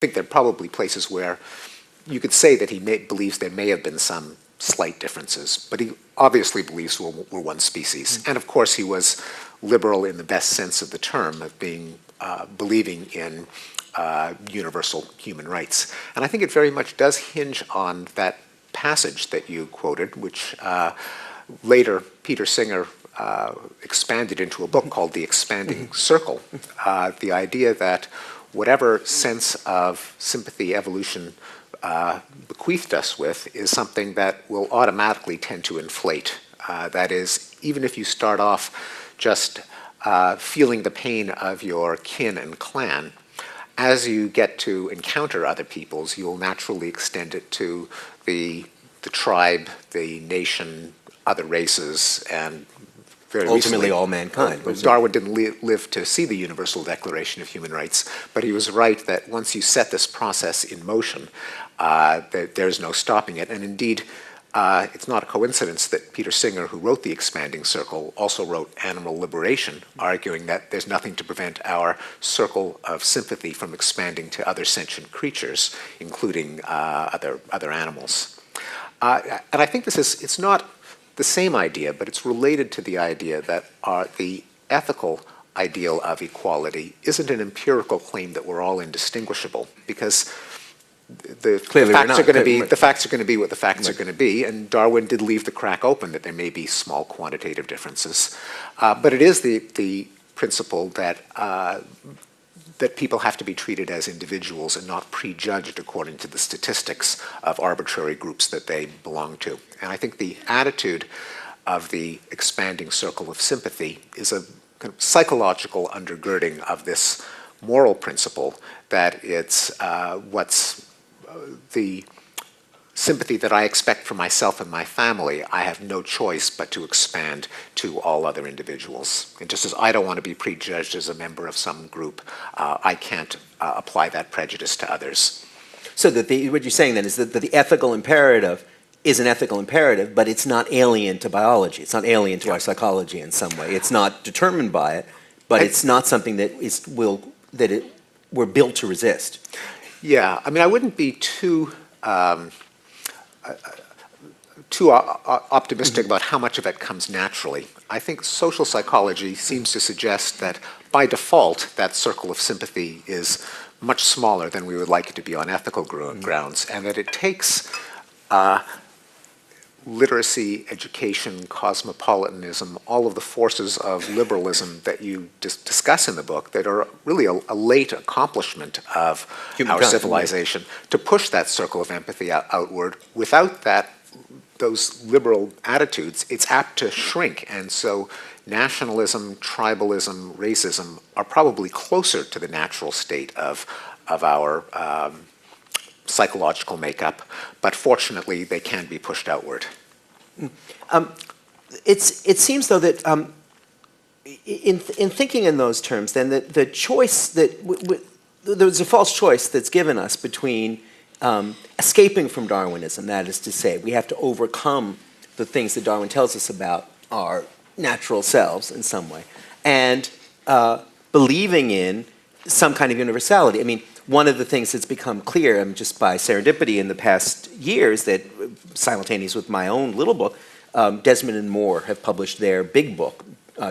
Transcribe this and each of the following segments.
think there are probably places where you could say that he believes there may have been some slight differences, but he obviously believes we're one species. And of course, he was liberal in the best sense of the term, of being believing in universal human rights. And I think it very much does hinge on that passage that you quoted, which later Peter Singer expanded into a book called The Expanding Circle. The idea that whatever sense of sympathy evolution bequeathed us with is something that will automatically tend to inflate. That is, even if you start off just feeling the pain of your kin and clan, as you get to encounter other peoples, you'll naturally extend it to the tribe, the nation, other races, and very ultimately recently, all mankind. Darwin didn't live to see the Universal Declaration of Human Rights, but he was right that once you set this process in motion, there's no stopping it. And indeed, it's not a coincidence that Peter Singer, who wrote The Expanding Circle, also wrote Animal Liberation, arguing that there's nothing to prevent our circle of sympathy from expanding to other sentient creatures, including other animals. And I think it's not the same idea, but it's related to the idea that the ethical ideal of equality isn't an empirical claim that we're all indistinguishable, because the facts are going to be what the facts are going to be, and Darwin did leave the crack open that there may be small quantitative differences. But it is the principle that that people have to be treated as individuals and not prejudged according to the statistics of arbitrary groups that they belong to. And I think the attitude of the expanding circle of sympathy is a kind of psychological undergirding of this moral principle that it's what's the sympathy that I expect from myself and my family, I have no choice but to expand to all other individuals. And just as I don't want to be prejudged as a member of some group, I can't apply that prejudice to others. So that what you're saying then is that the ethical imperative is an ethical imperative, but it's not alien to biology. It's not alien to our psychology in some way. It's not determined by it, but it's not something that we're built to resist. Yeah, I mean, I wouldn't be too optimistic about how much of it comes naturally. I think social psychology seems to suggest that by default, that circle of sympathy is much smaller than we would like it to be on ethical grounds, and that it takes literacy, education, cosmopolitanism, all of the forces of liberalism that you discuss in the book that are really a late accomplishment of our civilization to push that circle of empathy outward. Without those liberal attitudes, it's apt to shrink. And so nationalism, tribalism, racism are probably closer to the natural state of our psychological makeup, but fortunately they can be pushed outward. It seems, though, that in thinking in those terms, then the choice there's a false choice that's given us between escaping from Darwinism, that is to say, we have to overcome the things that Darwin tells us about our natural selves in some way, and believing in some kind of universality. I mean, one of the things that's become clear, just by serendipity in the past years, that simultaneous with my own little book, Desmond and Moore have published their big book,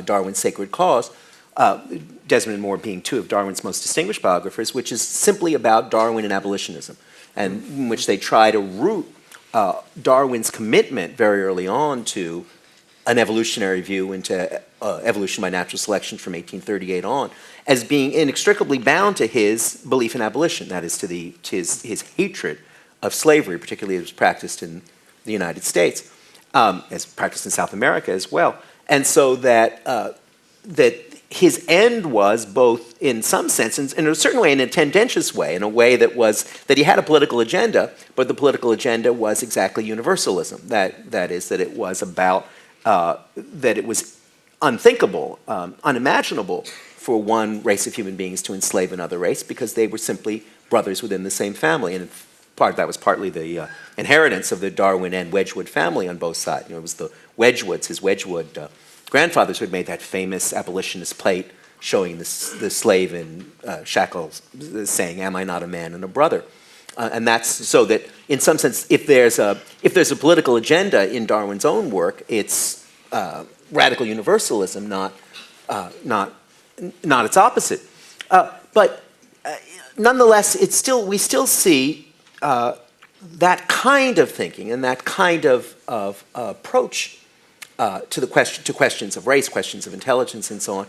Darwin's Sacred Cause, Desmond and Moore being two of Darwin's most distinguished biographers, which is simply about Darwin and abolitionism, and in which they try to root Darwin's commitment very early on to an evolutionary view into evolution by natural selection from 1838 on, as being inextricably bound to his belief in abolition, that is, to his hatred of slavery, particularly as it was practiced in the United States, as practiced in South America as well. And so that his end was both, in some sense, in a certain way, in a tendentious way, in a way that he had a political agenda, but the political agenda was exactly universalism. That is, that it was about, that it was unthinkable, unimaginable for one race of human beings to enslave another race because they were simply brothers within the same family. And that was partly the inheritance of the Darwin and Wedgwood family on both sides. It was the Wedgwoods, his Wedgwood grandfathers, who had made that famous abolitionist plate showing the slave in shackles saying, "Am I not a man and a brother?" And that's so that, in some sense, if there's a political agenda in Darwin's own work, it's radical universalism, not its opposite. But nonetheless, we still see that kind of thinking and that kind of approach to questions of race, questions of intelligence, and so on,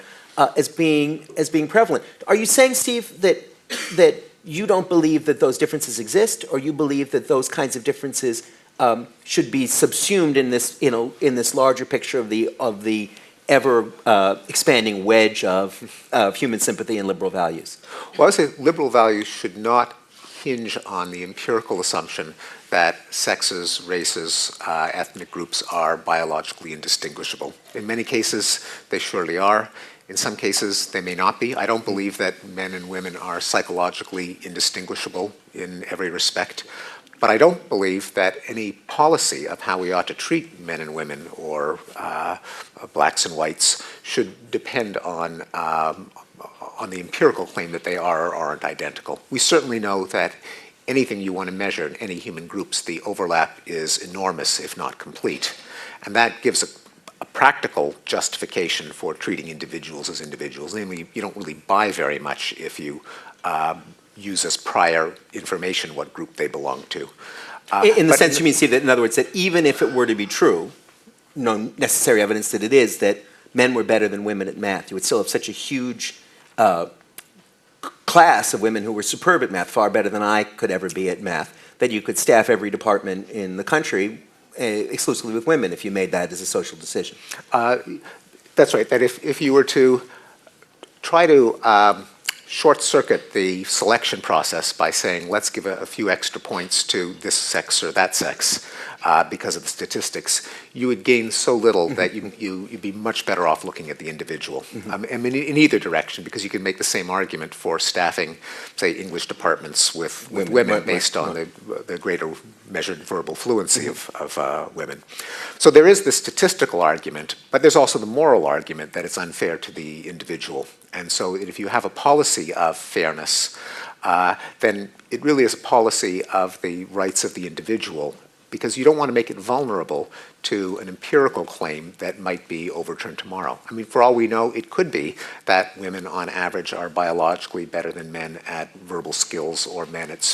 as being prevalent. Are you saying, Steve, that you don't believe that those differences exist, or you believe that those kinds of differences should be subsumed in this, in this larger picture of the ever expanding wedge of human sympathy and liberal values? Well, I would say liberal values should not hinge on the empirical assumption that sexes, races, ethnic groups are biologically indistinguishable. In many cases, they surely are. In some cases, they may not be. I don't believe that men and women are psychologically indistinguishable in every respect. But I don't believe that any policy of how we ought to treat men and women or blacks and whites should depend on the empirical claim that they are or aren't identical. We certainly know that anything you want to measure in any human groups, the overlap is enormous, if not complete. And that gives a practical justification for treating individuals as individuals. Namely, you don't really buy very much if you use as prior information what group they belong to. In the sense you mean, Steve, that in other words, that even if it were to be true, no necessary evidence that it is, that men were better than women at math, you would still have such a huge class of women who were superb at math, far better than I could ever be at math, that you could staff every department in the country exclusively with women if you made that as a social decision. That's right, that if you were to try to short-circuit the selection process by saying, let's give a few extra points to this sex or that sex because of the statistics, you would gain so little that you'd be much better off looking at the individual. I mean, in either direction, because you can make the same argument for staffing, say, English departments with women based on the greater measured verbal fluency of women. So there is the statistical argument, but there's also the moral argument that it's unfair to the individual. And so if you have a policy of fairness, then it really is a policy of the rights of the individual, because you don't want to make it vulnerable to an empirical claim that might be overturned tomorrow. I mean, for all we know, it could be that women on average are biologically better than men at verbal skills, or men at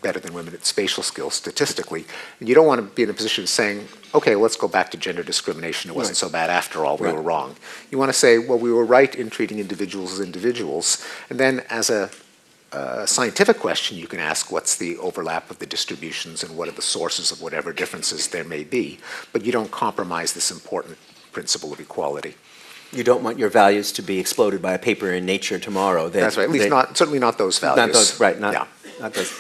better than women at spatial skills statistically. And you don't want to be in a position of saying, okay, let's go back to gender discrimination. It wasn't so bad after all. We were wrong. You want to say, well, we were right in treating individuals as individuals. And then as a scientific question, you can ask what's the overlap of the distributions and what are the sources of whatever differences there may be. But you don't compromise this important principle of equality. You don't want your values to be exploded by a paper in Nature tomorrow. That's right. At least certainly not those values. Not those, right? Not those.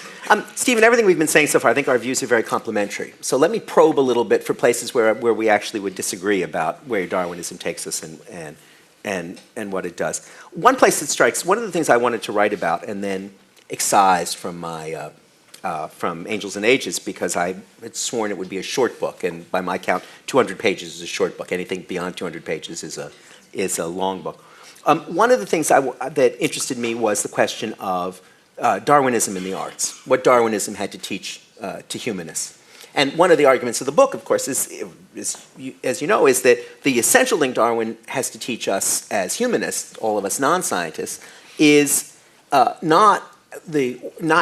Stephen, everything we've been saying so far, I think our views are very complementary. So let me probe a little bit for places where we actually would disagree about where Darwinism takes us and what it does. One place that strikes, one of the things I wanted to write about and then excised from my from Angels and Ages, because I had sworn it would be a short book, and by my count, 200 pages is a short book. Anything beyond 200 pages is a long book. One of the things that interested me was the question of Darwinism in the arts, what Darwinism had to teach to humanists. And one of the arguments of the book, of course, is, as you know, is that the essential thing Darwin has to teach us as humanists, all of us non-scientists, is not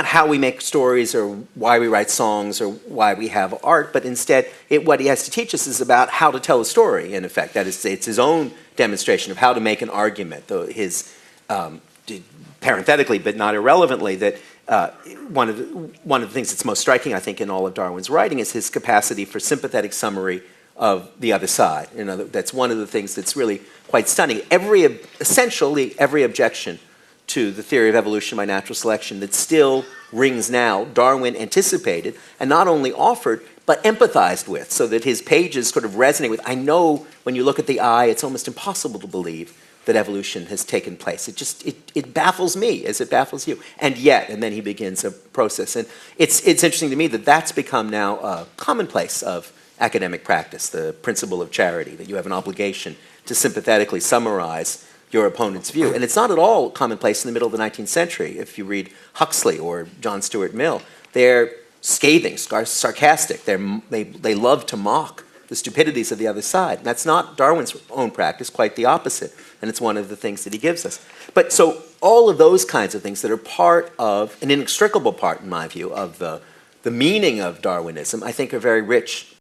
how we make stories or why we write songs or why we have art, but instead what he has to teach us is about how to tell a story, in effect. That is, it's his own demonstration of how to make an argument, parenthetically but not irrelevantly, that one of the things that's most striking, I think, in all of Darwin's writing is his capacity for sympathetic summary of the other side. You know, that's one of the things that's really quite stunning. Essentially every objection to the theory of evolution by natural selection that still rings now, Darwin anticipated and not only offered, but empathized with, so that his pages sort of resonate with. I know when you look at the eye, it's almost impossible to believe that evolution has taken place. It baffles me as it baffles you. And yet, and then he begins a process. And it's interesting to me that that's become now a commonplace of academic practice, the principle of charity, that you have an obligation to sympathetically summarize your opponent's view. And it's not at all commonplace in the middle of the 19th century. If you read Huxley or John Stuart Mill, they're scathing, sarcastic. They love to mock the stupidities of the other side. And that's not Darwin's own practice, quite the opposite. And it's one of the things that he gives us. But so all of those kinds of things that are part of, an inextricable part, in my view, of the meaning of Darwinism, I think are very rich